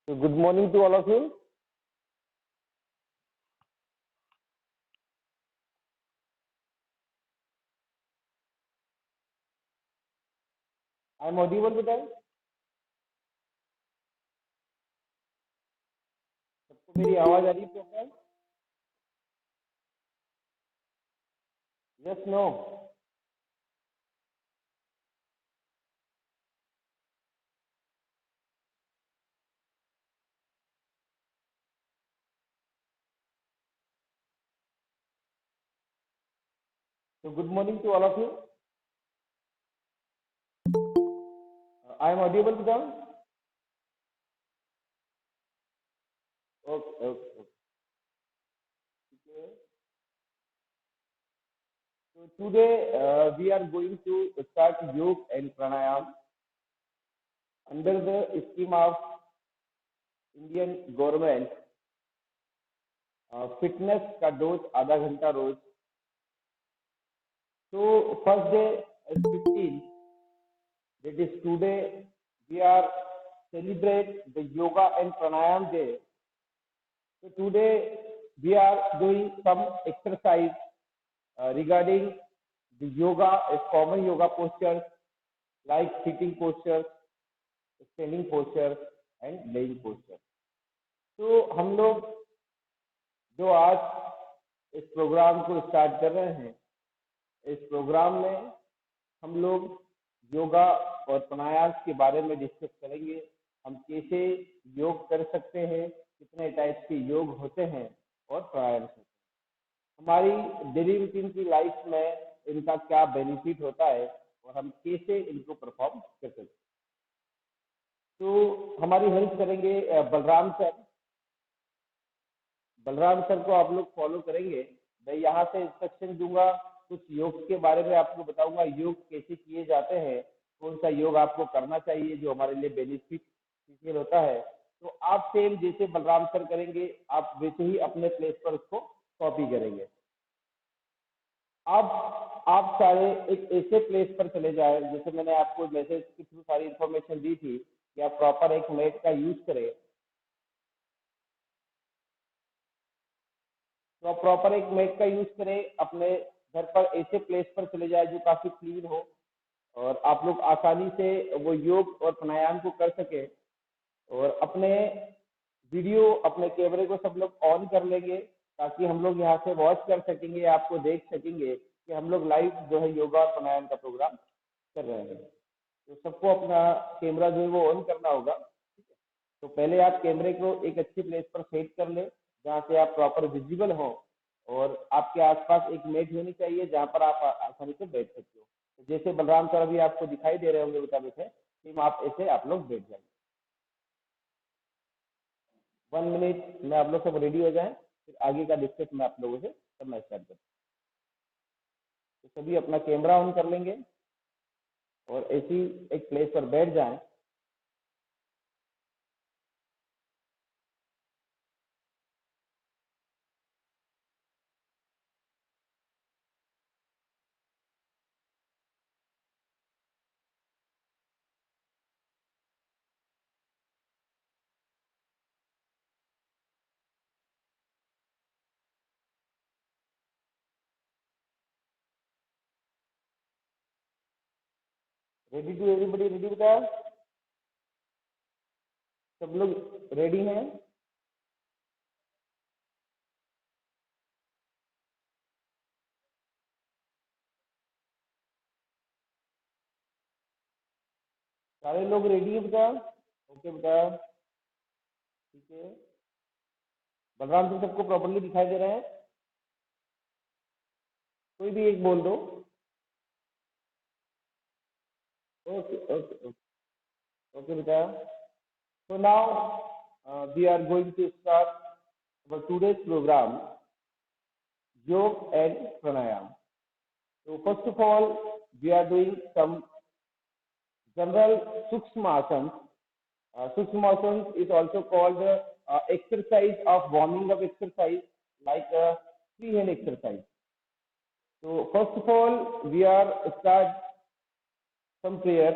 So good morning to all of you. I'm audible बेटा? सबको मेरी आवाज आ रही है proper? Yes, no. So good morning to all of you. I'm audible बेटा? Okay, okay, okay. Okay. So today we are going to start yoga and pranayam under the scheme of Indian government. Fitness का dose आधा घंटा रोज. So first day is 15. That is today we are celebrate the yoga and pranayam day. So today we are doing some exercise regarding the yoga, common yoga postures like sitting postures, standing postures and laying postures. तो हम लोग जो आज इस programme को start कर रहे हैं, इस प्रोग्राम में हम लोग योगा और प्राणायाम के बारे में डिस्कस करेंगे. हम कैसे योग कर सकते हैं, कितने टाइप के योग होते हैं और प्राणायाम होते हैं, हमारी डेली रूटीन की लाइफ में इनका क्या बेनिफिट होता है और हम कैसे इनको परफॉर्म कर सकते हैं. तो हमारी हेल्प करेंगे बलराम सर. बलराम सर को आप लोग फॉलो करेंगे. मैं यहाँ से इंस्ट्रक्शन दूंगा, कुछ योग के बारे में आपको बताऊंगा, योग कैसे किए जाते हैं, कौन सा योग आपको करना चाहिए जो हमारे लिए बेनिफिशियल होता है. तो आप सेम जैसे बलराम सर करेंगे, आप वैसे ही अपने प्लेस पर उसको कॉपी करेंगे. अब आप सारे एक ऐसे प्लेस पर चले जाए, जैसे मैंने आपको मैसेज के थ्रू सारी इंफॉर्मेशन दी थी कि आप प्रॉपर एक मैट का यूज करें. तो आप प्रॉपर एक मैट का यूज करें, अपने घर पर ऐसे प्लेस पर चले जाए जो काफी क्लीन हो और आप लोग आसानी से वो योग और प्राणायाम को कर सके. और अपने वीडियो, अपने कैमरे को सब लोग ऑन कर लेंगे ताकि हम लोग यहाँ से वॉच कर सकेंगे, आपको देख सकेंगे कि हम लोग लाइव जो है योगा और प्राणायाम का प्रोग्राम कर रहे हैं. तो सबको अपना कैमरा जो है वो ऑन करना होगा. तो पहले आप कैमरे को एक अच्छी प्लेस पर सेट कर ले जहाँ से आप प्रॉपर विजिबल हो और आपके आसपास एक मेट होनी चाहिए जहाँ पर आप आसानी से बैठ सकते हो. तो जैसे बलराम सर अभी आपको दिखाई दे रहे होंगे बेटा बैठे, सेम आप ऐसे आप लोग बैठ जाएंगे. 1 मिनट में आप लोग सब रेडी हो जाएं, फिर आगे का डिस्कस मैं आप लोगों से करना स्टार्ट करता हूँ. तो सभी अपना कैमरा ऑन कर लेंगे और ऐसी एक प्लेस पर बैठ जाएं. रेडी टू एवरीबडी, रेडी बेटा? सब लोग रेडी हैं? सारे लोग रेडी है बेटा? ओके बेटा, ठीक है. बलराम जी सबको प्रॉपर्ली दिखाई दे रहे हैं? कोई भी एक बोल दो. ओके ओके ओके ओके बेटा. So now we are going to start our today's program, Yoga and Pranayam. So first of all, we are doing some general Sukshma Asanas. Sukshma Asanas is also called exercise of warming up exercise, like free hand exercise. So first of all, we are start some prayer.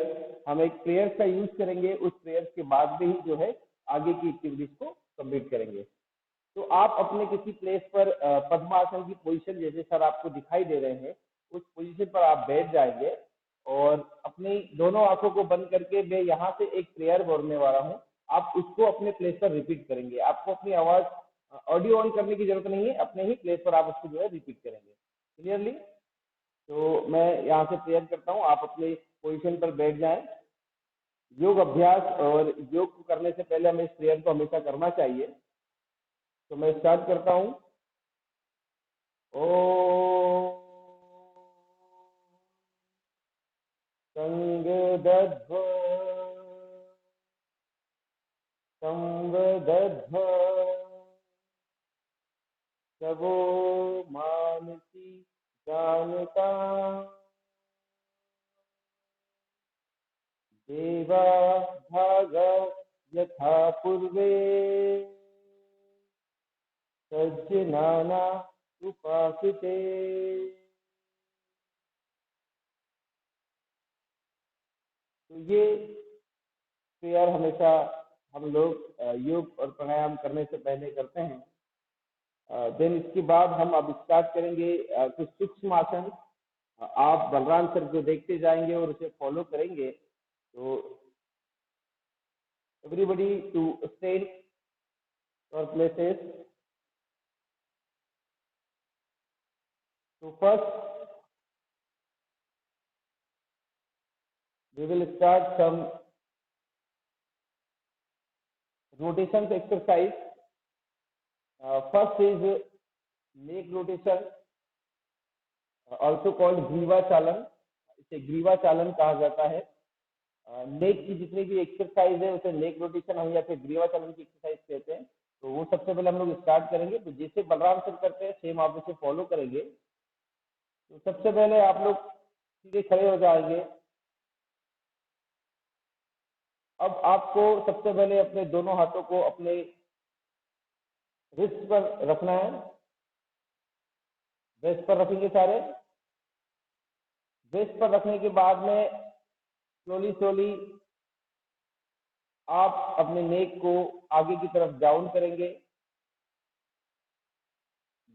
हम एक prayer का use करेंगे, उस prayer के बाद में ही जो है आगे की एक्टिविटीज को कंप्लीट करेंगे। तो आप अपने किसी प्लेस पर पद्मासन की पोजीशन जैसे सर आपको दिखाई दे रहे हैं, उस पोजीशन पर आप बैठ जाएंगे और अपनी दोनों आंखों को बंद करके मैं यहाँ से एक प्रेयर बोलने वाला हूँ, आप उसको अपने प्लेस पर रिपीट करेंगे। आपको अपनी आवाज ऑडियो ऑन करने की जरूरत नहीं है, अपने ही प्लेस पर आप उसको जो है रिपीट करेंगे क्लियरली। तो मैं यहाँ से प्रेयर करता हूँ, आप अपने पोजीशन पर बैठ जाएं। योग अभ्यास और योग को करने से पहले हमें इस प्रेयर को हमेशा करना चाहिए। तो मैं स्टार्ट करता हूँ। ओम संगदध्व संवदध्व सबो मानसी जानता देवा भाग यथा पूर्वे सज्जनाना उपासिते। तो ये प्रेयर हमेशा हम लोग योग और प्राणायाम करने से पहले करते हैं। देन इसके बाद हम अब स्टार्ट करेंगे कुछ सूक्ष्म आसन। आप बलराम सर को देखते जाएंगे और उसे फॉलो करेंगे। तो everybody to stay our places. तो first we will start some rotations exercise. First is neck rotation, also called ग्रीवा चालन। इसे ग्रीवा चालन कहा जाता है। नेक की जितनी भी एक्सरसाइज है उसे नेक रोटेशन हम या फिर ग्रीवा चालन की एक्सरसाइज कहते हैं। तो वो सबसे पहले हम लोग स्टार्ट करेंगे। तो जैसे बलराम सर करते हैं सेम आप उसे फॉलो करेंगे। तो सबसे पहले आप लोग सीधे खड़े हो जाएंगे। अब आपको सबसे पहले अपने दोनों हाथों को अपने रिस्ट पर रखना है। ब्रेस्ट पर रखेंगे सारे। ब्रेस्ट पर रखने के बाद में स्लोली स्लोली आप अपने नेक को आगे की तरफ डाउन करेंगे।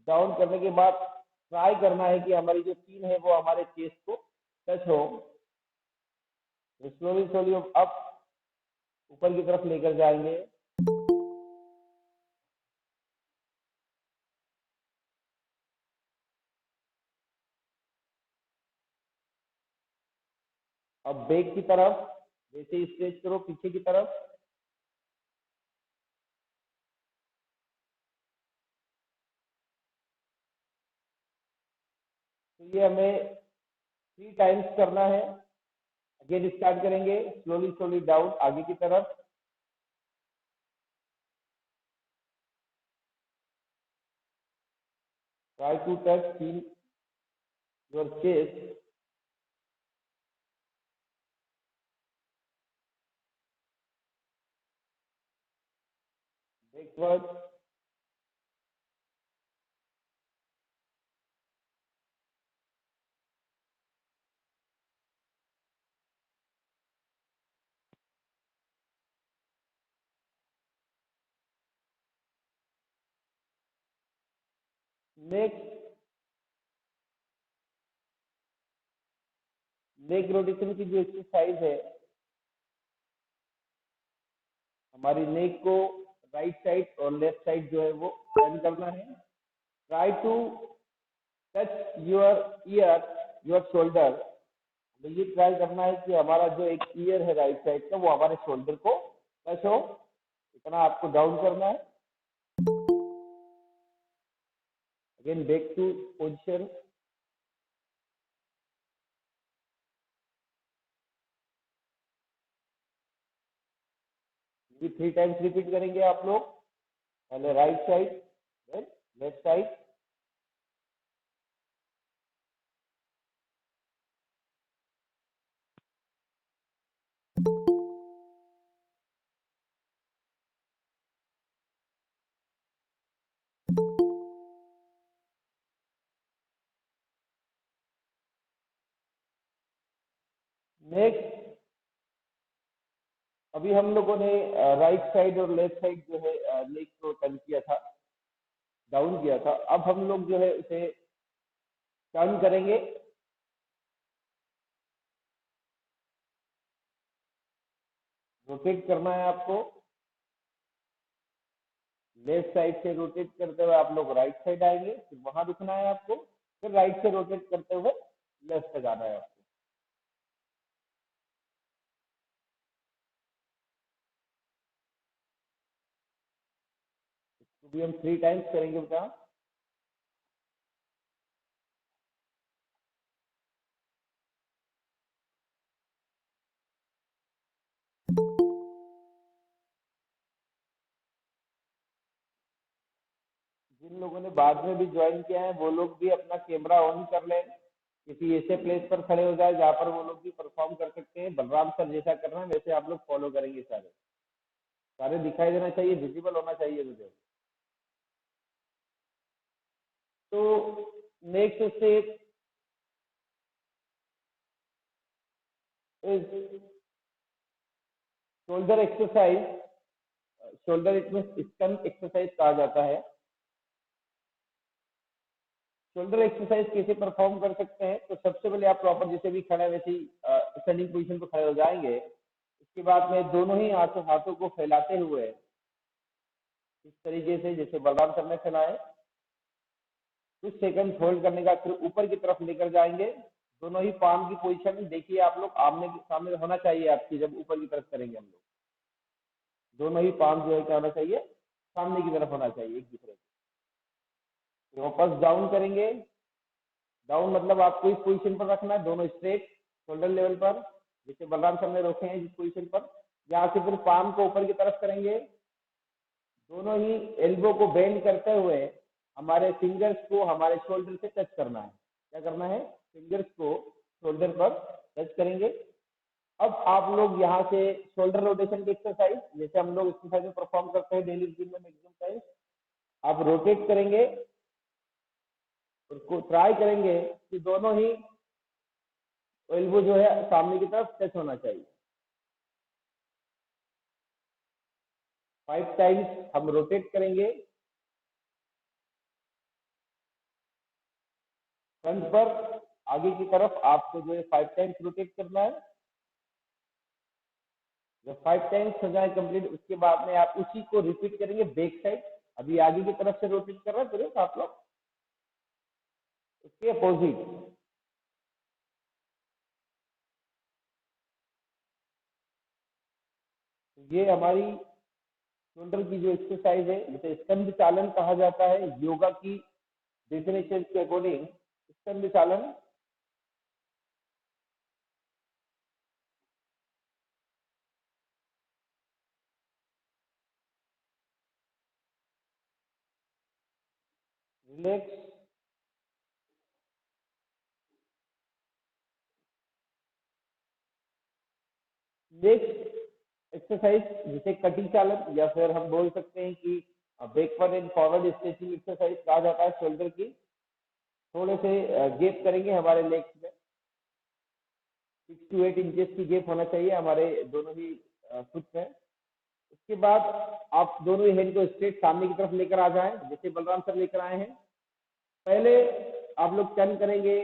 डाउन करने के बाद ट्राई करना है कि हमारी जो चीन है वो हमारे चेस्ट को टच हो। स्लोली स्लोली अप ऊपर की तरफ लेकर जाएंगे। अब बैक की तरफ वैसे स्ट्रेच करो पीछे की तरफ। तो ये हमें 3 टाइम्स करना है। अगेन स्टार्ट करेंगे स्लोली स्लोली डाउन आगे की तरफ। Try to touch feel your chest. Backward. Next neck rotation की जो एक्सरसाइज है, हमारी नेक को राइट साइड और लेफ्ट साइड जो है वो टर्न करना है। Try to touch your ear your shoulder. तो ये ट्राई करना है कि हमारा जो एक ईयर है राइट साइड का वो हमारे शोल्डर को टच हो, इतना आपको डाउन करना है। Again back to position. ये 3 टाइम्स रिपीट करेंगे आप लोग। पहले right side then left side. Next अभी हम लोगों ने राइट साइड और लेफ्ट साइड जो है लेग को टर्न किया था, डाउन किया था। अब हम लोग जो है उसे टर्न करेंगे। रोटेट करना है आपको, लेफ्ट साइड से रोटेट करते हुए आप लोग राइट साइड आएंगे, फिर वहां रुकना है आपको, फिर राइट से रोटेट करते हुए लेफ्ट तक आना है आपको। इसको भी हम 3 टाइम्स करेंगे बेटा। जिन लोगों ने बाद में भी ज्वाइन किया है वो लोग भी अपना कैमरा ऑन कर लें, किसी ऐसे प्लेस पर खड़े हो जाए जहाँ पर वो लोग भी परफॉर्म कर सकते हैं। बलराम सर जैसा कर रहे हैं वैसे आप लोग फॉलो करेंगे। सारे सारे दिखाई देना चाहिए, विजिबल होना चाहिए मुझे। तो next step is shoulder exercise. Shoulder it mean स्कन exercise कहा जाता है। शोल्डर एक्सरसाइज कैसे परफॉर्म कर सकते हैं? तो सबसे पहले आप प्रॉपर जैसे भी खड़े वैसे ही स्टैंडिंग पोजीशन पर खड़े हो जाएंगे। उसके बाद में दोनों ही हाथों को फैलाते हुए इस तरीके से जैसे बलराम सर ने फैलाए, कुछ सेकंड होल्ड करने का, फिर ऊपर की तरफ लेकर जाएंगे। दोनों ही पाम की पोजीशन देखिए आप लोग आमने सामने होना चाहिए आपकी। जब ऊपर की तरफ करेंगे हम लोग, दोनों ही पाम जो है क्या होना चाहिए, सामने की तरफ होना चाहिए एक दूसरे के। वापस डाउन करेंगे। डाउन मतलब आपको इस पोजीशन पर रखना है, दोनों स्ट्रेट शोल्डर लेवल पर, जैसे बलराम सर ने रखे हैं जिस पोजीशन पर। यहाँ से फिर पाम को ऊपर की तरफ करेंगे। दोनों ही एल्बो को बेंड करते हुए हमारे फिंगर्स को हमारे शोल्डर से टच करना है। क्या करना है? फिंगर्स को शोल्डर पर टच करेंगे। अब आप लोग यहाँ से शोल्डर रोटेशन की एक्सरसाइज जैसे हम लोग एक्सरसाइज में परफॉर्म करते हैं डेली रूटीन में मैक्सिमम टाइम, आप रोटेट करेंगे और ट्राई करेंगे कि दोनों ही एल्बो जो है सामने की तरफ टच होना चाहिए। 5 टाइम्स हम रोटेट करेंगे। फ्रंट पर आगे की तरफ आपको जो है 5 टाइम्स रोटेट करना है। जब 5 टाइम्स हो जाए कंप्लीट, उसके बाद में आप उसी को रिपीट करेंगे बैक साइड। अभी आगे की तरफ से रोटेट कर रहे हैं तुरंत आप लोग, उसके अपोजिट। ये हमारी शोल्डर की जो एक्सरसाइज है, जिसे स्कंद चालन कहा जाता है योगा की डेफिनेशन के अकॉर्डिंग। स्कंद चालन रिलैक्स। नेक्स्ट एक्सरसाइज जिसे कटी चालन या फिर हम बोल सकते हैं कि backward and forward stretching exercise कहा जाता है शोल्डर की। थोड़े से गैप करेंगे हमारे लेग्स में, 6 to 8 इंचेस की गैप होना चाहिए हमारे दोनों ही फुट में। उसके बाद आप दोनों ही हैंड को स्ट्रेट सामने की तरफ लेकर आ जाएं, जैसे बलराम सर लेकर आए हैं। पहले आप लोग टर्न करेंगे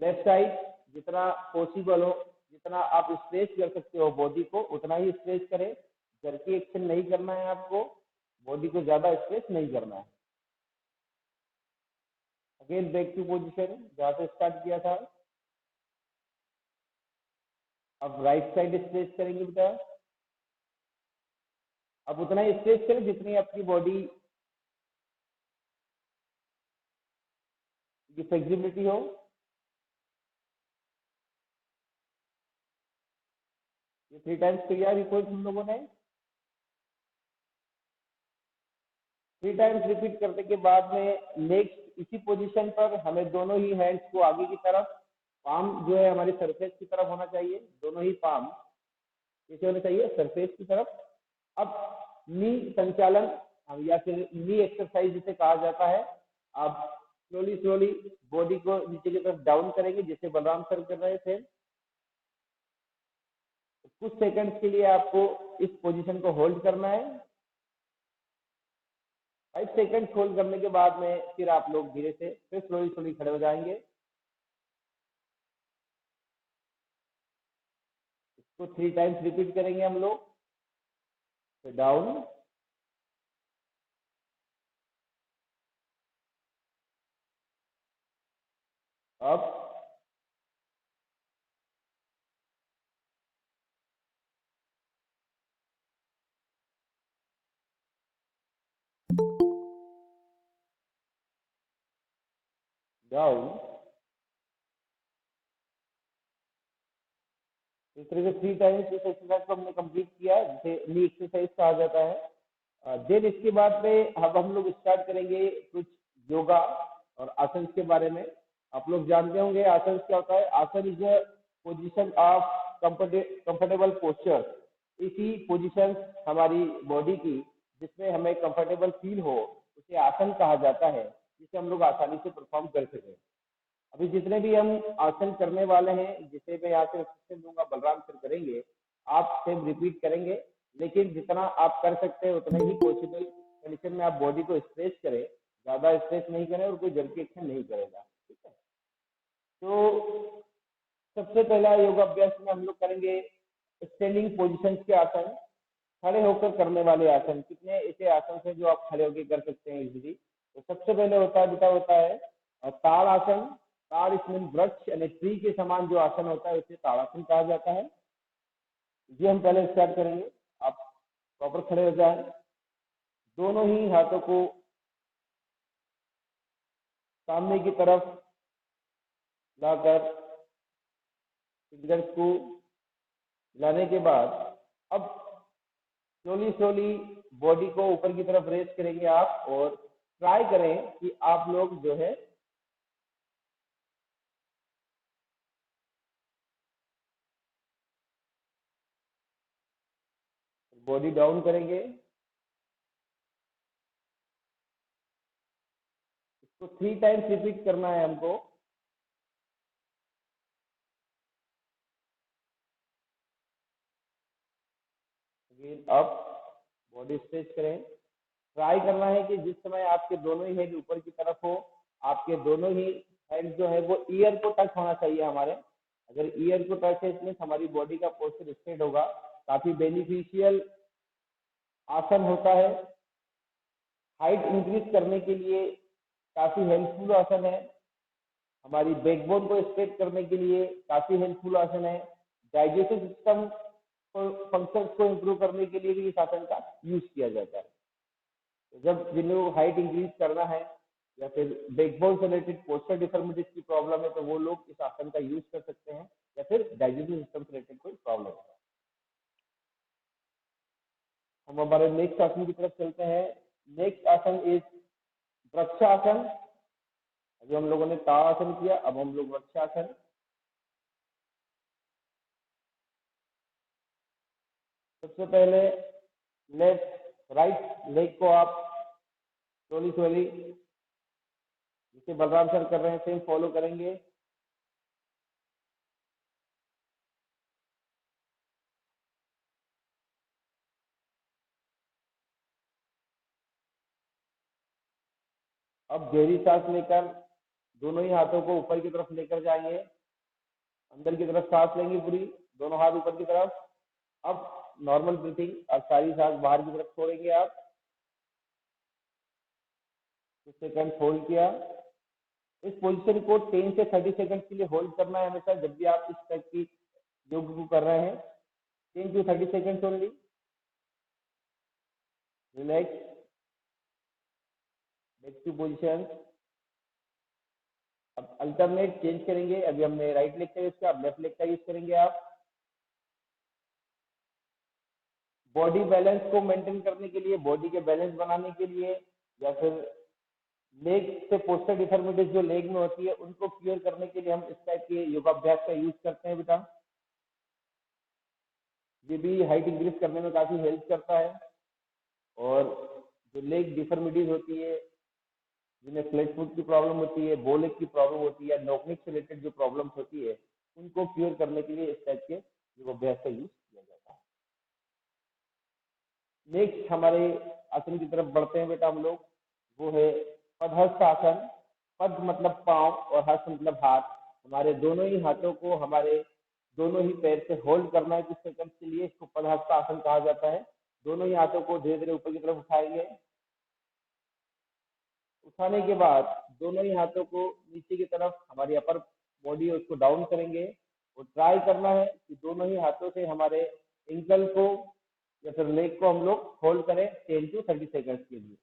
लेफ्ट साइड, जितना पॉसिबल हो, जितना आप स्ट्रेच कर सकते हो बॉडी को उतना ही स्ट्रेच करें। जर्की एक्शन नहीं करना है आपको, बॉडी को ज्यादा स्ट्रेच नहीं करना है। अगेन बैक टू पोजीशन जहाँ से स्टार्ट किया था। अब राइट साइड स्ट्रेच करेंगे बेटा। अब उतना ही स्ट्रेच करें जितनी आपकी बॉडी की फ्लेक्सिबिलिटी हो। ये 3 टाइम्स किया रिपोर्ट हम लोगों ने। 3 टाइम्स रिपीट करने के बाद में नेक्स्ट इसी पोजीशन पर हमें दोनों ही हैंड्स को आगे की तरफ, पाम जो है हमारी सरफेस की तरफ होना चाहिए। दोनों ही पाम कैसे होना चाहिए? सरफेस की तरफ। अब नी संचालन या फिर नी एक्सरसाइज जिसे कहा जाता है। आप स्लोली स्लोली बॉडी को नीचे की तरफ डाउन करेंगे जैसे बलराम सर कर रहे थे। कुछ सेकंड्स के लिए आपको इस पोजीशन को होल्ड करना है। 5 सेकंड होल्ड करने के बाद में फिर आप लोग धीरे से फिर स्लोली स्लोली खड़े हो जाएंगे। इसको 3 टाइम्स रिपीट करेंगे हम लोग। फिर डाउन, अप, डाउन। इस तरह से 3 टाइम्स इस एक्सरसाइज को हमने कंप्लीट किया है, जिसे नी एक्सरसाइज कहा जाता है। देन इसके बाद में अब हम लोग स्टार्ट करेंगे कुछ योगा और आसन के बारे में। आप लोग जानते होंगे आसन क्या होता है। आसन is a position of comfortable posture. इसी पोजीशन हमारी बॉडी की जिसमें हमें कंफर्टेबल फील हो उसे आसन कहा जाता है, जिसे हम लोग आसानी से परफॉर्म कर सकें। अभी जितने भी हम आसन करने वाले हैं, जिसे मैं यहाँ से इंस्ट्रक्शन दूंगा बलराम सर करेंगे, आप सेम रिपीट करेंगे, लेकिन जितना आप कर सकते हैं उतना ही पॉसिबल कंडीशन में आप बॉडी को स्ट्रेच करें, ज्यादा स्ट्रेच नहीं करें और कोई जल्दी एक्शन नहीं करेगा। ठीक है, तो सबसे पहला योगाभ्यास में हम लोग करेंगे स्टैंडिंग पोजिशन के आसन, खड़े होकर करने वाले आसन। कितने ऐसे आसन हैं जो आप खड़े होकर कर सकते हैं इजीली। तो सबसे पहले होता है बेटा, होता है ताड़ आसन। ताड़ इसमें वृक्ष यानी ट्री के समान जो आसन होता है उसे ताड़ासन कहा जाता है। ये हम पहले स्टार्ट करेंगे। आप प्रॉपर खड़े हो जाए, दोनों ही हाथों को सामने की तरफ लाकर फिंगर्स को मिलाने के बाद अब स्लोली स्लोली बॉडी को ऊपर की तरफ रेस करेंगे आप, और ट्राई करें कि आप लोग जो है बॉडी डाउन करेंगे। इसको 3 टाइम्स रिपीट करना है हमको। अगेन अप, बॉडी स्ट्रेच करें। ट्राई करना है कि जिस समय आपके दोनों ही हेड ऊपर की तरफ हो, आपके दोनों ही हेड जो है वो ईयर को टच होना चाहिए हमारे। अगर ईयर को टच है इसमें हमारी बॉडी का पोस्चर स्ट्रेट होगा। काफी बेनिफिशियल आसन होता है, हाइट इंक्रीज करने के लिए काफी हेल्पफुल आसन है, हमारी बैकबोन को स्ट्रेट करने के लिए काफी हेल्पफुल आसन है, डाइजेस्टिव सिस्टम फंक्शन को इम्प्रूव करने के लिए भी इस आसन का यूज किया जाता है। तो जब जिन्हें हाइट इंक्रीज करना है या फिर बैकबोन से रिलेटेड पोस्चर डिफॉर्मिटीज की प्रॉब्लम है तो वो लोग इस आसन का यूज कर सकते हैं, या फिर डाइजेस्टिव सिस्टम से रिलेटेड कोई प्रॉब्लम है। हम हमारे नेक्स्ट आसन की तरफ चलते हैं। नेक्स्ट आसन इज वृक्षासन। अभी हम लोगों ने ताड़ासन किया, अब हम लोग वृक्षासन। सबसे पहले लेफ्ट राइट लेग को आप स्लोली स्लोली जिसे बलराम सर कर रहे हैं सेम फॉलो करेंगे। अब गहरी सांस लेकर दोनों ही हाथों को ऊपर की तरफ लेकर जाएंगे, अंदर की तरफ सांस लेंगे पूरी, दोनों हाथ ऊपर की तरफ। अब नॉर्मल ब्रीथिंग, अब सारी सांस बाहर की तरफ छोड़ेंगे आप। कुछ सेकंड होल्ड किया। इस पोजीशन को 10 से 30 सेकंड के लिए होल्ड करना है हमेशा, जब भी आप इस टाइप की योग को कर रहे हैं। 10 to 30 second only. Relax, back to position. अब अल्टरनेट चेंज करेंगे। अभी हमने राइट लेग का यूज किया, अब लेफ्ट लेग का यूज करेंगे आप। बॉडी बैलेंस को मेंटेन करने के लिए, बॉडी के बैलेंस बनाने के लिए, या फिर लेग से पोस्टर डिफॉर्मिटीज जो लेग में होती है उनको क्लियर करने के लिए हम इस टाइप के योगाभ्यास का यूज करते हैं बेटा। ये भी हाइट इंक्रीज करने में काफी हेल्प करता है, और जो लेग डिफॉर्मिटीज होती है, जिन्हें फ्लैट फुट की प्रॉब्लम होती है, बो लेग की प्रॉब्लम होती है, नोकनिक से रिलेटेड जो प्रॉब्लम्स होती है, उनको क्लियर करने के लिए इस टाइप के योगाभ्यास का यूज किया जाता है। नेक्स्ट हमारे आसन की तरफ बढ़ते हैं बेटा हम लोग, वो है पदहस्त आसन। पद मतलब पांव और हस्त मतलब हाथ। हमारे दोनों ही हाथों को हमारे दोनों ही पैर से होल्ड करना है कुछ सेकंड के लिए, इसको पदहस्त आसन कहा जाता है। दोनों ही हाथों को धीरे धीरे ऊपर की तरफ उठाएंगे। उठाने के बाद दोनों ही हाथों को नीचे की तरफ हमारी अपर बॉडी है उसको डाउन करेंगे और ट्राई करना है कि दोनों ही हाथों से हमारे एंकल को या फिर लेग को हम लोग होल्ड करें 10 to 30 सेकंड्स के लिए।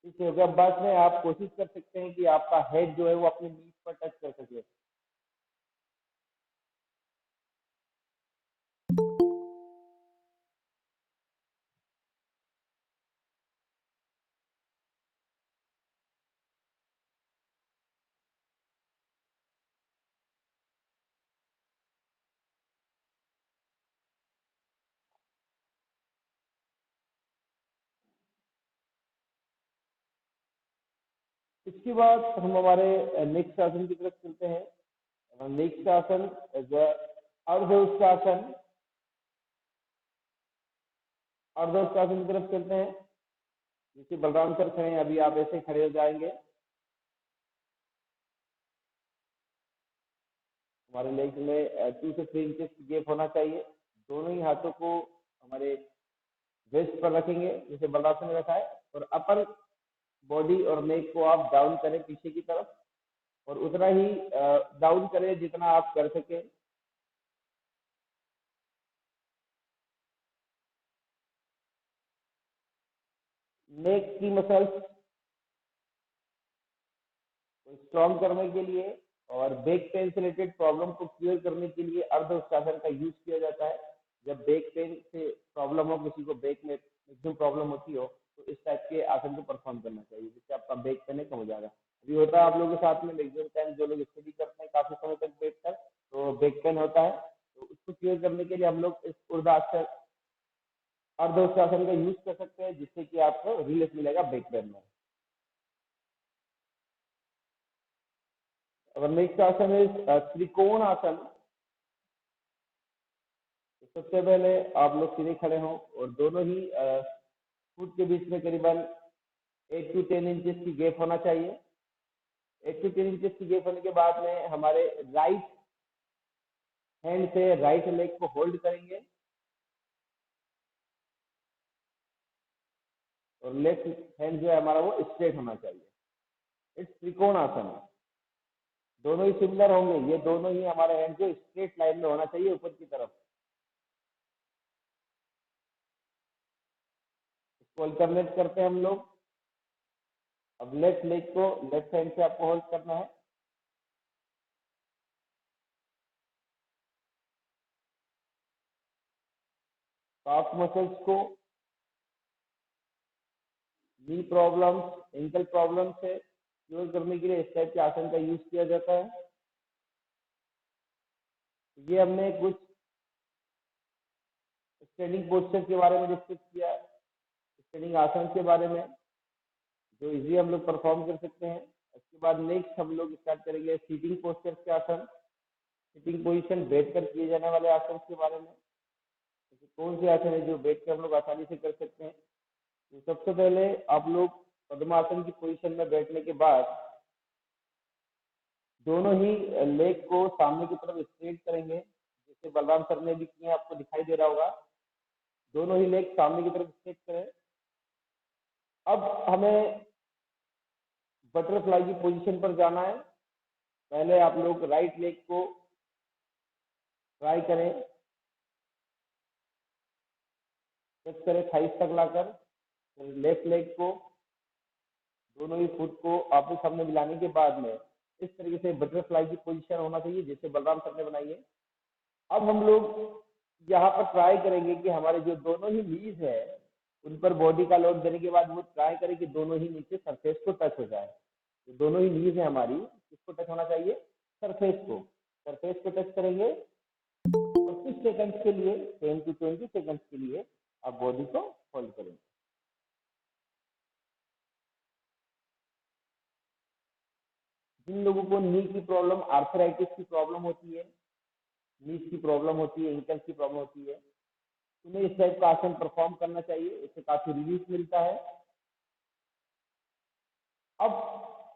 ठीक है, अगर बाद में आप कोशिश कर सकते हैं कि आपका हेड जो है वो अपने नीज पर टच कर सके। इसके बाद हम हमारे नेक्स्ट आसन की तरफ चलते हैं। नेक्स्ट आसन जो अर्धउष्टासन, अर्धउष्टासन की तरफ चलते हैं। जैसे बलराम सर खड़े हैं, अभी आप ऐसे खड़े हो जाएंगे। हमारे लेग में 2 से 3 इंचेस गैप होना चाहिए। दोनों ही हाथों को हमारे वेस्ट पर रखेंगे जैसे बलराम ने रखा है, और अपर बॉडी और लेग को आप डाउन करें पीछे की तरफ, और उतना ही डाउन करें जितना आप कर सके। नेक की मसल्स स्ट्रॉन्ग करने के लिए और बैक पेन से रिलेटेड प्रॉब्लम को क्लियर करने के लिए अर्धउष्टासन का यूज किया जाता है। जब बैक पेन से प्रॉब्लम हो, किसी को बैक में एकदम प्रॉब्लम होती हो, तो इस टाइप के आसन को परफॉर्म करना चाहिए, जिससे आपका बैक पेन है कम हो जाएगा। अभी होता है आप लोगों के साथ में मैक्सिमम टाइम जो लोग स्टडी करते हैं काफी समय तक बैठ कर, तो बैक पेन होता है, तो उसको क्लियर करने के लिए हम लोग इस ऊर्ध्वाधर अर्धउष्टासन का यूज कर सकते हैं, जिससे कि आपको रिलीफ मिलेगा बैक पेन में। अगर नेक्स्ट आसन है त्रिकोण आसन। तो सबसे पहले आप लोग सीधे खड़े हों और दोनों ही फुट के बीच में करीबन 8 to 10 इंचेस की गैप होना चाहिए। 8 to 10 इंचेस की गैप होने के बाद में हमारे राइट हैंड से राइट लेग को होल्ड करेंगे और लेफ्ट हैंड जो है हमारा वो स्ट्रेट होना चाहिए। इट्स त्रिकोण आसन है। दोनों ही सिमिलर होंगे, ये दोनों ही हमारे हैंड जो स्ट्रेट लाइन में होना चाहिए ऊपर की तरफ। इसको अल्टरनेट करते हैं हम लोग। अब लेफ्ट लेग को लेफ्ट हैंड से आपको होल्ड करना है। काफ मसल्स को नी प्रॉब्लम्स, एंकल प्रॉब्लम से क्योर करने के लिए इस टाइप के आसन का यूज किया जाता है। ये हमने कुछ स्टैंडिंग पोस्चर के बारे में डिस्कस किया, स्टैंडिंग आसन के बारे में, जो इजी हम लोग परफॉर्म कर सकते हैं। उसके बाद नेक्स्ट हम लोग स्टार्ट करेंगे सीटिंग पोस्चर के आसन, सिटिंग पोजीशन बैठ कर किए जाने वाले आसन के बारे में। जैसे कौन से आसन है जो बैठ कर हम लोग आसानी से कर सकते हैं। तो सबसे पहले आप लोग पद्मासन की पोजीशन में बैठने के बाद दोनों ही लेग को सामने की तरफ स्ट्रेट करेंगे, जैसे बलराम सर ने भी किया, आपको दिखाई दे रहा होगा। दोनों ही लेग सामने की तरफ स्ट्रेट करें। अब हमें बटरफ्लाई की पोजीशन पर जाना है। पहले आप लोग राइट लेग को ट्राई करें, टच करें थाइस तक लाकर, फिर लेफ्ट लेग को दोनों ही फुट को आपके सामने मिलाने के बाद में इस तरीके से बटरफ्लाई की पोजीशन होना चाहिए, जैसे बलराम सर ने बनाई है। अब हम लोग यहाँ पर ट्राई करेंगे कि हमारे जो दोनों ही नीज है उन पर बॉडी का लोड देने के बाद वो ट्राई करें कि दोनों ही नीचे सरफेस को टच हो जाए। तो दोनों ही नीज है हमारी, किसको टच होना चाहिए? सरफेस को। सरफेस को टच करेंगे और कुछ सेकंड्स के लिए 10 to 20 सेकंड्स के लिए आप बॉडी को होल्ड करेंगे। जिन लोगों को नी की प्रॉब्लम, आर्थराइटिस की प्रॉब्लम होती है, नीज की प्रॉब्लम होती है, एंकल की प्रॉब्लम होती है, तुम्हें इस टाइप का आसन परफॉर्म करना चाहिए, इससे काफी रिलीफ मिलता है। अब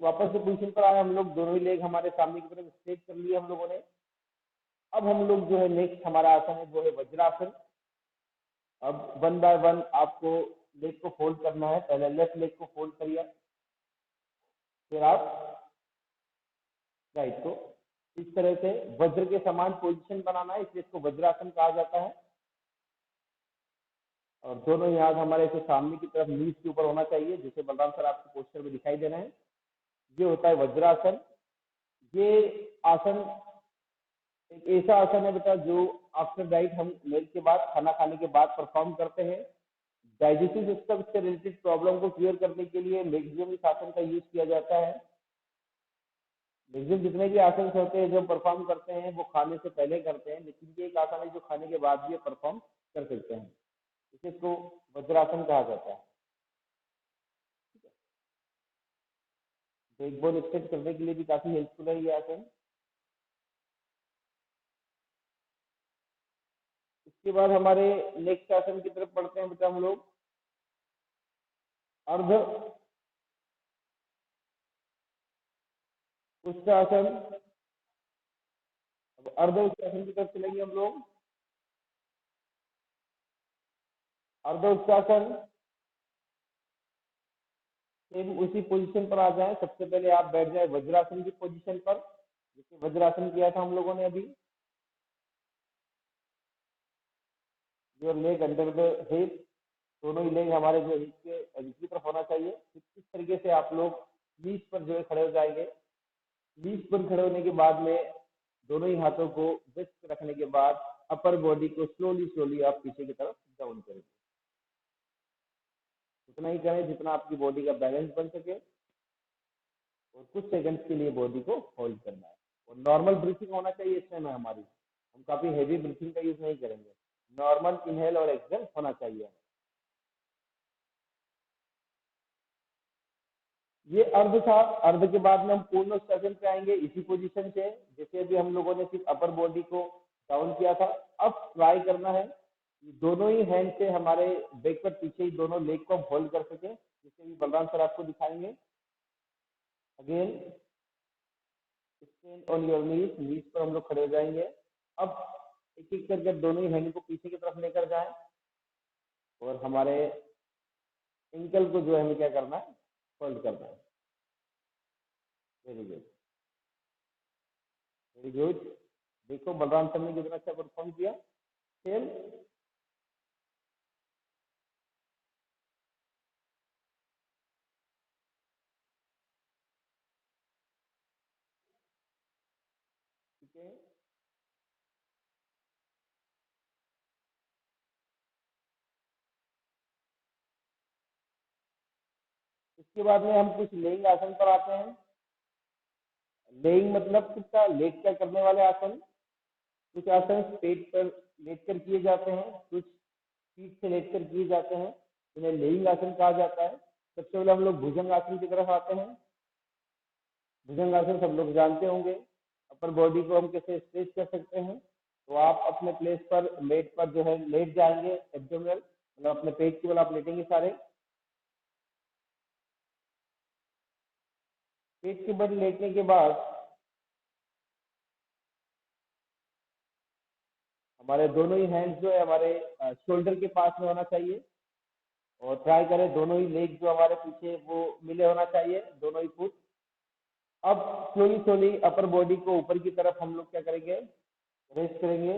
वापस से पोजीशन पर आए हम लोग, दोनों ही लेग हमारे सामने की तरफ स्ट्रेट कर लिए हम लोगों ने। अब हम लोग जो है नेक्स्ट हमारा आसन है वो है वज्रासन। अब वन बाय वन आपको लेग को फोल्ड करना है। पहले लेफ्ट लेग को फोल्ड करिए, फिर आप राइट को। इस तरह से वज्र के समान पोजीशन बनाना है, इसलिए इसको वज्रासन कहा जाता है। और दोनों ही हाथ हमारे से सामने की तरफ नीज के ऊपर होना चाहिए, जैसे बलराम सर आपको पोस्टर में दिखाई दे रहे हैं। ये होता है वज्रासन। ये आसन एक ऐसा आसन है बेटा जो आफ्टर डाइट हम मील के बाद, खाना खाने के बाद परफॉर्म करते हैं। डाइजेस्टिव सिस्टम से रिलेटेड प्रॉब्लम को क्लियर करने के लिए मैक्सिमम इस आसन का यूज किया जाता है। मैक्सिमम जितने भी आसन होते हैं जो परफॉर्म करते हैं वो खाने से पहले करते हैं, लेकिन ये एक आसन है जो खाने के बाद भी परफॉर्म कर सकते हैं। इसे को वज्रासन कहा जाता है। बैकबोन स्ट्रेट करने के लिए भी काफी हेल्पफुल है ये आसन। इसके बाद हमारे नेक्स्ट आसन की तरफ बढ़ते हैं बेटा हम लोग। अर्ध उत्सासन। अब अर्ध उत्सासन की तरफ चलेंगे हम लोग। अर्ध उत्सासन, सेम उसी पोजीशन पर आ जाए। सबसे पहले आप बैठ जाए वज्रासन की पोजीशन पर, जैसे वज्रासन किया था हम लोगों ने अभी। Your leg under the hip, दोनों ही लेग हमारे जो हिप के नीचे तरफ होना चाहिए। इस तरीके से आप लोग नीज पर जो है खड़े हो जाएंगे। नीज पर खड़े होने के बाद में दोनों ही हाथों को बेस्ट पे रखने के बाद अपर बॉडी को स्लोली स्लोली आप पीछे की तरफ डाउन करेंगे। उतना ही करें जितना आपकी बॉडी का बैलेंस बन सके, और कुछ सेकंड्स के लिए बॉडी को होल्ड करना है। और नॉर्मल ब्रीथिंग होना चाहिए इसमें में हमारी, हम काफी हैवी ब्रीथिंग का यूज नहीं करेंगे। नॉर्मल इनहेल और एक्सहेल होना चाहिए। ये अर्ध था। अर्ध के बाद में हम पूर्ण सेशन पे आएंगे इसी पोजीशन से, जैसे अभी हम लोगों ने सिर्फ अपर बॉडी को डाउन किया था। अब ट्राई करना है दोनों ही हैंड से हमारे बैक पर पीछे ही दोनों लेग को हम होल्ड कर सके, जैसे भी बलराम सर आपको दिखाएंगे। Again stand on your knees, knees पर हम लोग खड़े हो जाएंगे। अब एक एक करके दोनों ही हैंड को पीछे की तरफ लेकर जाएं, और हमारे एंकल को जो है हमें क्या करना है, होल्ड करना है। Very good, very good. देखो बलराम सर ने कितना अच्छा परफॉर्म किया। सेम ठीक है। इसके बाद में हम कुछ लेइंग आसन पर आते हैं। लेइंग मतलब किसका, लेट कर करने वाले आसन। कुछ आसन पेट पर लेट कर किए जाते हैं, कुछ पीठ से लेट कर किए जाते हैं, इन्हें लेइंग आसन कहा जाता है। सबसे पहले हम लोग भुजंग आसन की तरफ आते हैं। भुजंग आसन सब लोग जानते होंगे। अपर बॉडी को हम कैसे स्ट्रेच कर सकते हैं, तो आप अपने प्लेस पर लेट पर जो है लेट जाएंगे। एब्डोमिनल मतलब अपने पेट की बल आप लेटेंगे सारे। पेट की बल लेटने के बाद हमारे दोनों ही हैंड्स जो है हमारे शोल्डर के पास में होना चाहिए। और ट्राई करें दोनों ही लेग जो हमारे पीछे वो मिले होना चाहिए, दोनों ही फुट। अब स्लोली स्लोली अपर बॉडी को ऊपर की तरफ हम लोग क्या करेंगे, रेस्ट करेंगे।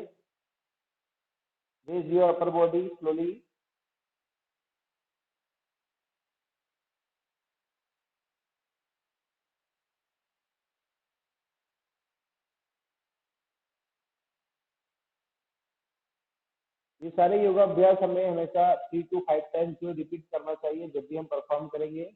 Raise your upper body slowly. ये सारे योगाभ्यास हमें हमेशा 3 to 5 टाइम्स जो रिपीट करना चाहिए जब भी हम परफॉर्म करेंगे।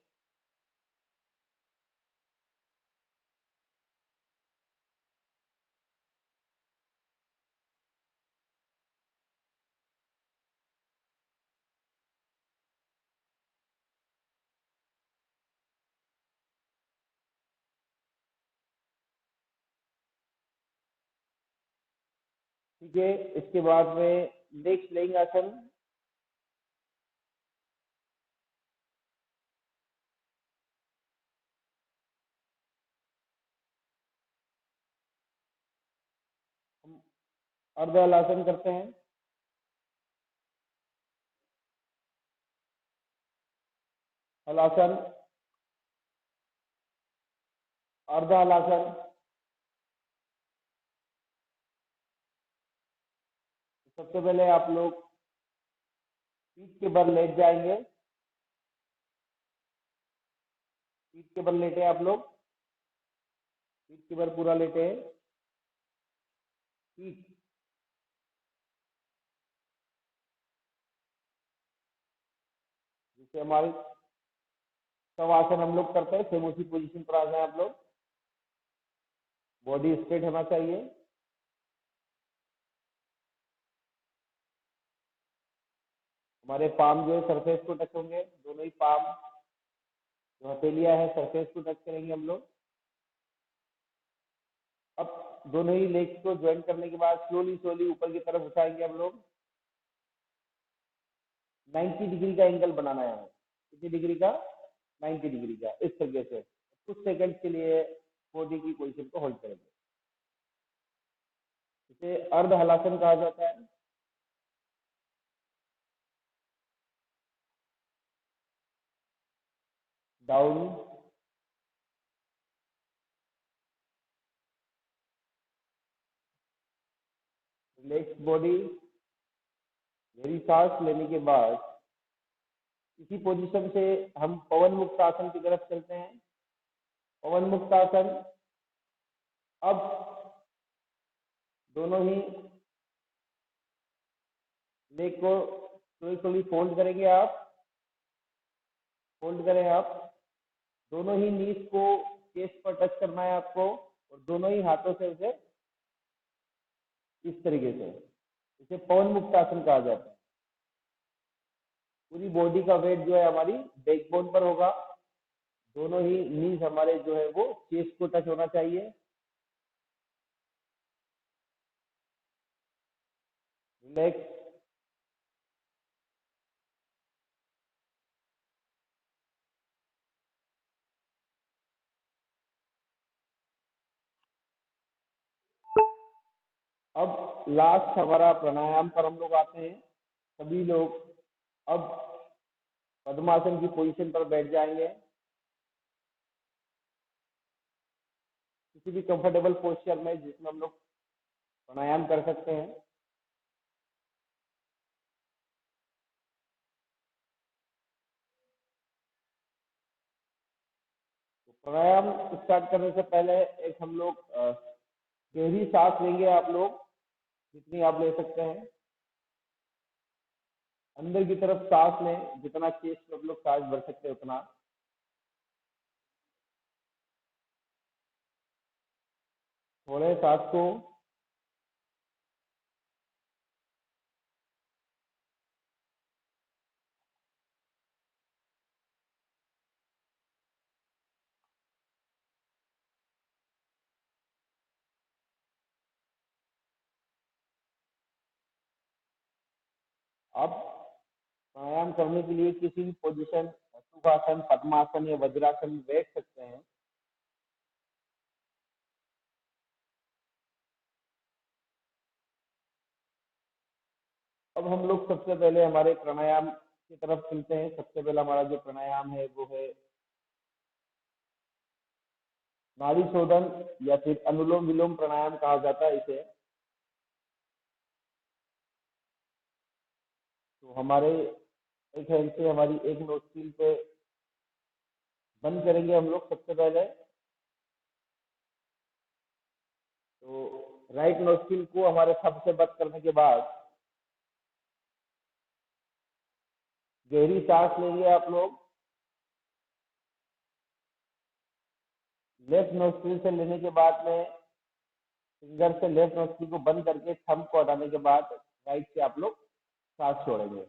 ठीक है, इसके बाद में नेक्स्ट लेंगे आसन। हम अर्ध हलासन करते हैं। हलासन, अर्ध हलासन। सबसे पहले आप लोग पीठ के बल लेट जाएंगे। पीठ के बल लेटे आप लोग, पीठ के बल पूरा लेटे हैं। पीठ, जिसे हमारे शवासन हम लोग करते हैं, सेम उसी पोजीशन पर आ जाए आप लोग। बॉडी स्ट्रेट होना चाहिए। हमारे पाम जो है सरफेस को टच होंगे, दोनों ही पाम जो हथेलियां है सरफेस को टच करेंगे हम लोग। अब दोनों ही लेग्स को ज्वाइन करने के बाद स्लोली स्लोली ऊपर की तरफ उठाएंगे हम लोग। 90 डिग्री का एंगल बनाना है हमें। कितनी डिग्री का? 90 डिग्री का। इस तरीके से कुछ सेकंड के लिए बॉडी की पोजीशन को होल्ड करेंगे। इसे अर्ध हलासन कहा जाता है। Down, relax body. गहरी सांस लेने के बाद इसी पोजीशन से हम पवन मुक्त आसन की तरफ चलते हैं। पवन मुक्त आसन। अब दोनों ही लेग को थोड़ी थोड़ी फोल्ड करेंगे आप। फोल्ड करें आप। दोनों ही नीज को चेस्ट पर टच करना है आपको और दोनों ही हाथों से उसे इस तरीके से, इसे पवन मुक्त आसन कहा जाता है। पूरी बॉडी का वेट जो है हमारी बैकबोन पर होगा। दोनों ही नीज हमारे जो है वो चेस्ट को टच होना चाहिए। रिलैक्स। अब लास्ट हमारा प्राणायाम पर हम लोग आते हैं। सभी लोग अब पद्मासन की पोजीशन पर बैठ जाएंगे। किसी भी कंफर्टेबल पोस्चर में जिसमें हम लोग प्राणायाम कर सकते हैं। तो प्राणायाम स्टार्ट करने से पहले एक हम लोग गहरी सांस लेंगे आप लोग, जितनी आप ले सकते हैं। अंदर की तरफ सांस लें, जितना चेस्ट में आप लोग सांस भर सकते हैं उतना। छोड़े सांस को। अब प्राणायाम करने के लिए किसी भी पोजीशन, सुखासन, पद्मासन या वज्रासन में बैठ सकते हैं। अब हम लोग सबसे पहले हमारे प्राणायाम की तरफ चलते हैं। सबसे पहला हमारा जो प्राणायाम है वो है नाड़ी शोधन या फिर अनुलोम विलोम प्राणायाम कहा जाता है इसे। तो हमारे एक हैंड से हमारी एक नोस्ट्रिल पे बंद करेंगे हम लोग सबसे पहले। तो राइट नोस्ट्रिल को हमारे थंब से बंद करने के बाद गहरी सांस लेंगे आप लोग। लेफ्ट नोस्ट्रिल से लेने के बाद में फिंगर से लेफ्ट नोस्ट्रिल को बंद करके थंब को हटाने के बाद राइट से आप लोग सांस छोड़ेंगे।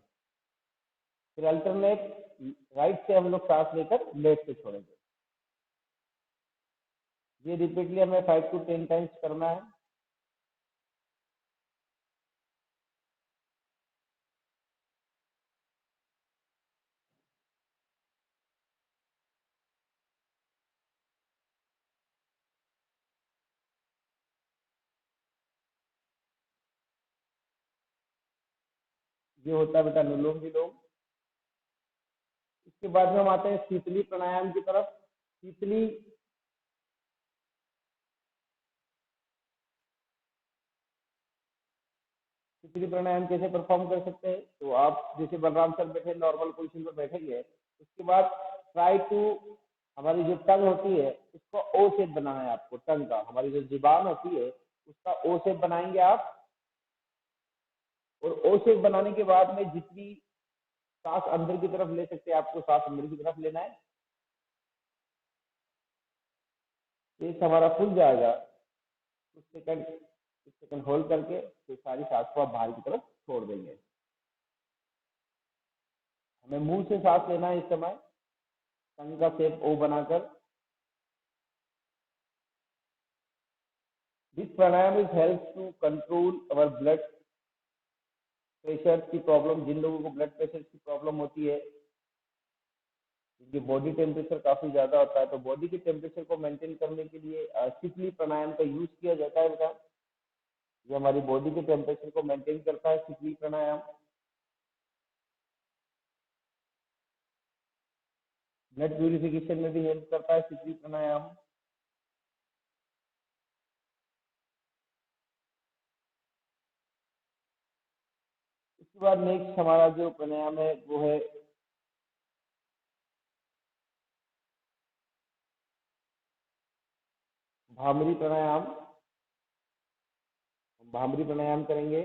फिर अल्टरनेट राइट से हम लोग सांस लेकर लेफ्ट से छोड़ेंगे। ये रिपीटली हमें 5 to 10 टाइम्स करना है। ये होता है बेटा अनुलोम विलोम। इसके बाद में हम आते हैं शीतली प्राणायाम की तरफ। शीतली शीतली प्राणायाम कैसे परफॉर्म कर सकते हैं? तो आप जैसे बलराम सर बैठे नॉर्मल पोजिशन पर बैठेंगे, उसके बाद ट्राई टू, हमारी जो टंग होती है उसको ओ शेप बनाना है आपको। टंग का, हमारी जो जुबान होती है उसका ओ शेप बनाएंगे आप। और ओ शेप बनाने के बाद में जितनी सांस अंदर की तरफ ले सकते हैं, आपको सांस अंदर की तरफ लेना है। पेट हमारा फूल जाएगा, कुछ सेकंड होल्ड करके फिर सारी सांस को आप बाहर की तरफ छोड़ देंगे। हमें मुंह से सांस लेना है इस समय, टंग का शेप ओ बनाकर। This pranayama is help to control our blood pressure की प्रॉब्लम। जिन लोगों को ब्लड प्रेशर की प्रॉब्लम होती है, जिनकी बॉडी टेम्परेचर काफी ज्यादा होता है, तो बॉडी के टेम्परेचर को मेंटेन करने के लिए शीतली प्राणायाम का यूज किया जाता है बेटा। ये हमारी बॉडी के टेम्परेचर को मेंटेन करता है शीतली प्राणायाम। ब्लड प्यूरिफिकेशन में भी हेल्प करता है शीतली प्राणायाम। उसके बाद नेक्स्ट हमारा जो प्राणायाम है वो है भामरी प्राणायाम। भामरी प्राणायाम करेंगे।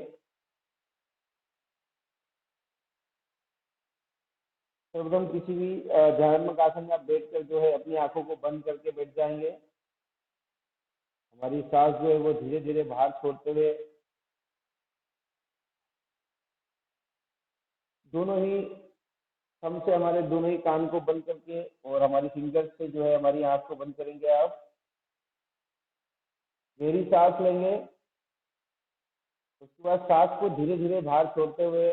सर्वप्रथम किसी भी ध्यानात्मक आसन में आप बैठकर जो है अपनी आंखों को बंद करके बैठ जाएंगे। हमारी सांस जो है वो धीरे धीरे बाहर छोड़ते हुए, दोनों ही थंब से हमारे दोनों ही कान को बंद करके और हमारी फिंगर्स से जो है हमारी आंख को बंद करेंगे आप। गहरी सांस लेंगे। उसके बाद सांस को धीरे धीरे बाहर छोड़ते हुए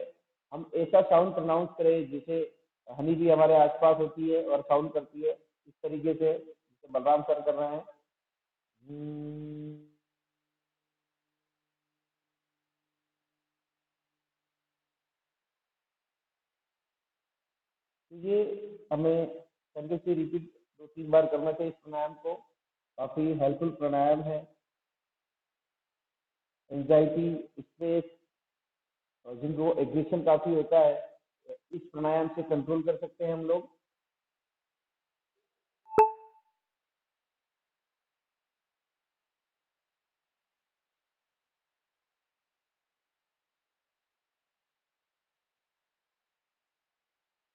हम ऐसा साउंड प्रोनाउंस करें जैसे हनी भी हमारे आसपास होती है और साउंड करती है, इस तरीके से जैसे बलराम सर कर रहे हैं। तो ये हमें कंटिन्यूसली रिपीट 2-3 बार करना चाहिए इस प्राणायाम को। काफी हेल्पफुल प्राणायाम है। एंजाइटी, स्ट्रेस और जिनको एग्रेशन काफी होता है, इस प्राणायाम से कंट्रोल कर सकते हैं हम लोग।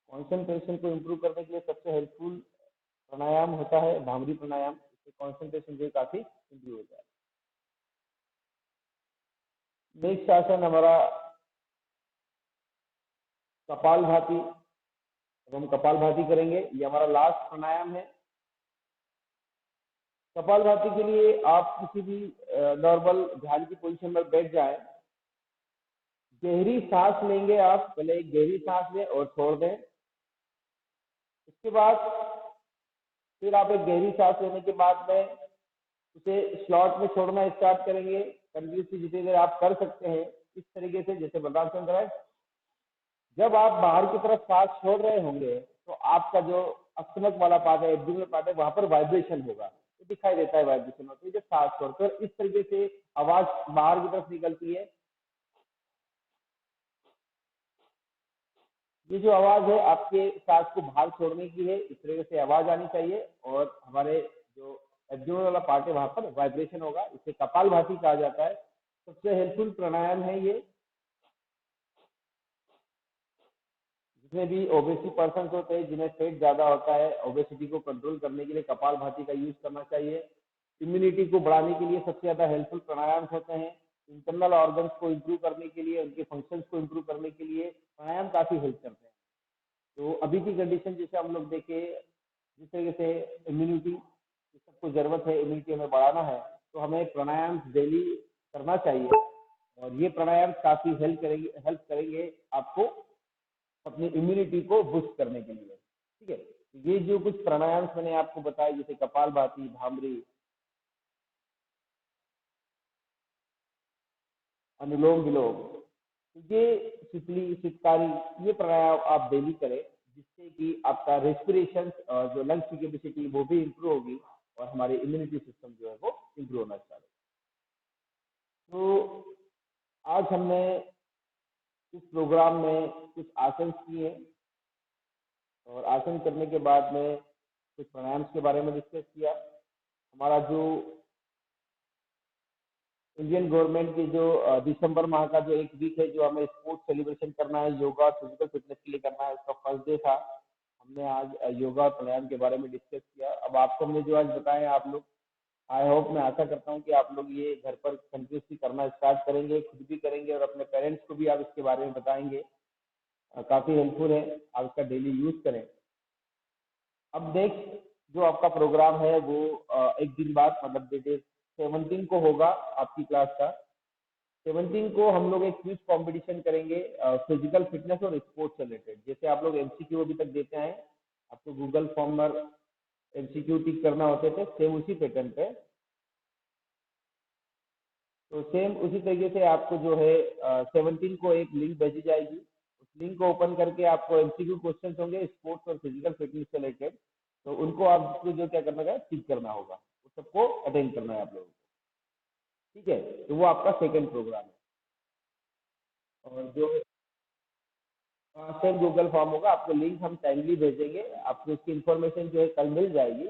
कॉन्सेंट्रेशन को इम्प्रूव करने के लिए सबसे हेल्पफुल प्राणायाम होता है भामरी प्राणायाम। इससे कॉन्सेंट्रेशन जो है काफी इम्प्रूव होता है। नेक्स्ट आसन हमारा कपाल भाती। अब हम कपाल भाती करेंगे, ये हमारा लास्ट प्राणायाम है। कपाल भाती के लिए आप किसी भी नॉर्मल ध्यान की पोजीशन पर बैठ जाएं। गहरी सांस लेंगे आप, पहले एक गहरी सांस लें और छोड़ दें। उसके बाद फिर आप एक गहरी सांस लेने के बाद में उसे स्लॉट में छोड़ना स्टार्ट करेंगे। कंटिन्यूसली जितनी देर आप कर सकते हैं इस तरीके से, जैसे बलराम चंद्र है। जब आप बाहर की तरफ सांस छोड़ रहे होंगे तो आपका जो स्टमक वाला पार्ट है, एब्डोमेनल पार्ट है, वहां पर वाइब्रेशन होगा, तो दिखाई देता है वाइब्रेशन होता है जब सांस छोड़ते हैं। इस तरीके से आवाज बाहर की तरफ निकलती है। ये जो आवाज है आपके सांस को बाहर छोड़ने की है, इस तरीके से आवाज आनी चाहिए और हमारे जो एब्डोमेनल वाला पार्ट है वहां पर वाइब्रेशन होगा। इसे कपालभाति कहा जाता है। सबसे हेल्पफुल प्राणायाम है ये। जितने भी ओबेसी पर्सन होते हैं, जिन्हें फेट ज्यादा होता है, ओबेसिटी को कंट्रोल करने के लिए कपाल भाती का यूज करना चाहिए। इम्यूनिटी को बढ़ाने के लिए सबसे ज्यादा हेल्पफुल प्राणायाम होते हैं। इंटरनल ऑर्गन्स को इम्प्रूव करने के लिए, उनके फंक्शंस को इम्प्रूव करने के लिए प्राणायाम काफी हेल्प करते हैं। तो अभी की कंडीशन जैसे हम लोग देखे, जिस तरीके से इम्यूनिटी सबको जरूरत है, इम्यूनिटी हमें बढ़ाना है, तो हमें प्राणायाम डेली करना चाहिए। और ये प्राणायाम काफी हेल्प करेंगे आपको अपनी इम्यूनिटी को बूस्ट करने के लिए। ठीक है, ये जो कुछ प्राणायाम मैंने आपको बताया, जैसे कपालभाति, भामरी, अनुलोम विलोम, तो ये शीतली शीतकारी ये प्राणायाम आप डेली करें, जिससे कि आपका रेस्पिरेशन जो लंग्स की कैपेसिटी वो भी इम्प्रूव होगी और हमारे इम्यूनिटी सिस्टम जो है वो इम्प्रूव होना स्टार्ट होगा। तो आज हमने इस प्रोग्राम में कुछ आसन किए और आसन करने के बाद में कुछ प्राणायाम के बारे में डिस्कस किया। हमारा जो इंडियन गवर्नमेंट की जो दिसंबर माह का जो एक वीक है जो हमें स्पोर्ट्स सेलिब्रेशन करना है, योगा और फिजिकल फिटनेस के लिए करना है, उसका फर्स्ट डे था। हमने आज योगा और प्राणायाम के बारे में डिस्कस किया। अब आपको हमने जो आज बताया आप लोग, आई होप मैं आशा करता हूँ कि आप लोग ये घर पर कंटिन्यूसली करना स्टार्ट करेंगे, खुद भी करेंगे और अपने पेरेंट्स को भी आप इसके बारे में बताएंगे। काफ़ी हेल्पफुल है, आप इसका डेली यूज करें। अब नेक्स्ट जो आपका प्रोग्राम है वो एक दिन बाद मतलब डेट 17 को होगा आपकी क्लास का। 17 को हम लोग एक क्विज कंपटीशन करेंगे फिजिकल फिटनेस और स्पोर्ट्स से रिलेटेड। जैसे आप लोग एमसीक्यू अभी तक देते हैं, आपको गूगल फॉर्म पर एमसीक्यू टिक करना होते थे, सेम उसी पैटर्न पे। तो सेम उसी तरीके से आपको जो है 17 को एक लिंक भेजी जाएगी। उस लिंक को ओपन करके आपको एमसीक्यू क्वेश्चन होंगे स्पोर्ट्स और फिजिकल फिटनेस से रिलेटेड। तो उनको आपको जो क्या करना है टिक करना होगा, उस सबको अटेंड करना है आप लोगों को। ठीक है, तो वो आपका सेकेंड प्रोग्राम है। और जो सेम गूगल फॉर्म होगा, आपको लिंक हम टाइमली भेजेंगे, आपको इसकी इन्फॉर्मेशन जो है कल मिल जाएगी।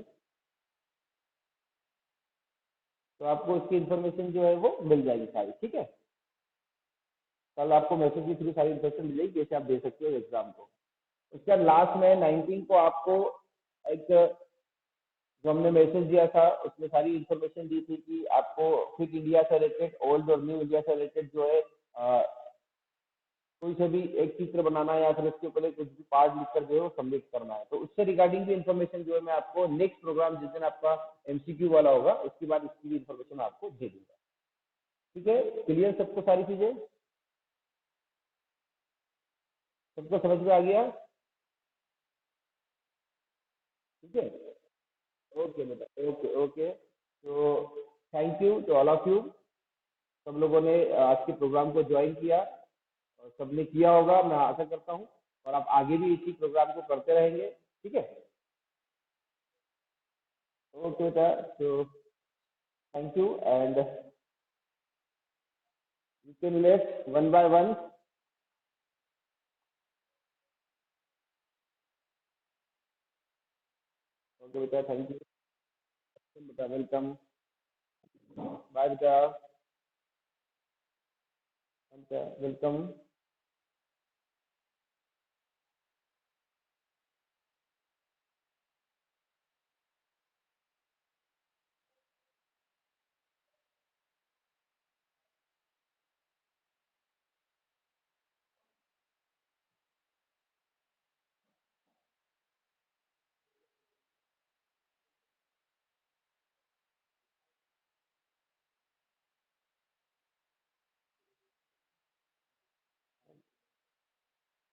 तो आपको इसकी इन्फॉर्मेशन जो है वो मिल जाएगी सारी। ठीक है, कल आपको मैसेज के थ्रू सारी इन्फॉर्मेशन मिलेगी, जैसे आप दे सकते हो एग्जाम को। उसके बाद लास्ट में 19 को आपको एक जो हमने मैसेज दिया था उसमें सारी इन्फॉर्मेशन दी थी कि आपको फिट इंडिया से रिलेटेड, ओल्ड और न्यू इंडिया से रिलेटेड जो है कोई से भी एक चित्र बनाना है या फिर उसके ऊपर कुछ भी पार्ट लिख कर जो है वो सबमिट करना है। तो उससे रिगार्डिंग भी इन्फॉर्मेशन जो है मैं आपको नेक्स्ट प्रोग्राम जिस दिन आपका एमसीक्यू वाला होगा उसके बाद इसकी भी इन्फॉर्मेशन आपको दे दूंगा। ठीक है, क्लियर सबको सारी चीजें, सबको समझ में आ गया? ठीक है, ओके बेटा, ओके ओके। तो thank you to all of you, सब लोगों ने आज के प्रोग्राम को ज्वाइन किया और सबने किया होगा मैं आशा करता हूँ। और आप आगे भी इसी प्रोग्राम को करते रहेंगे। ठीक है, ओके बेटा। तो thank you and you can let one by one. Okay beta, thank you beta, welcome, bye beta, welcome.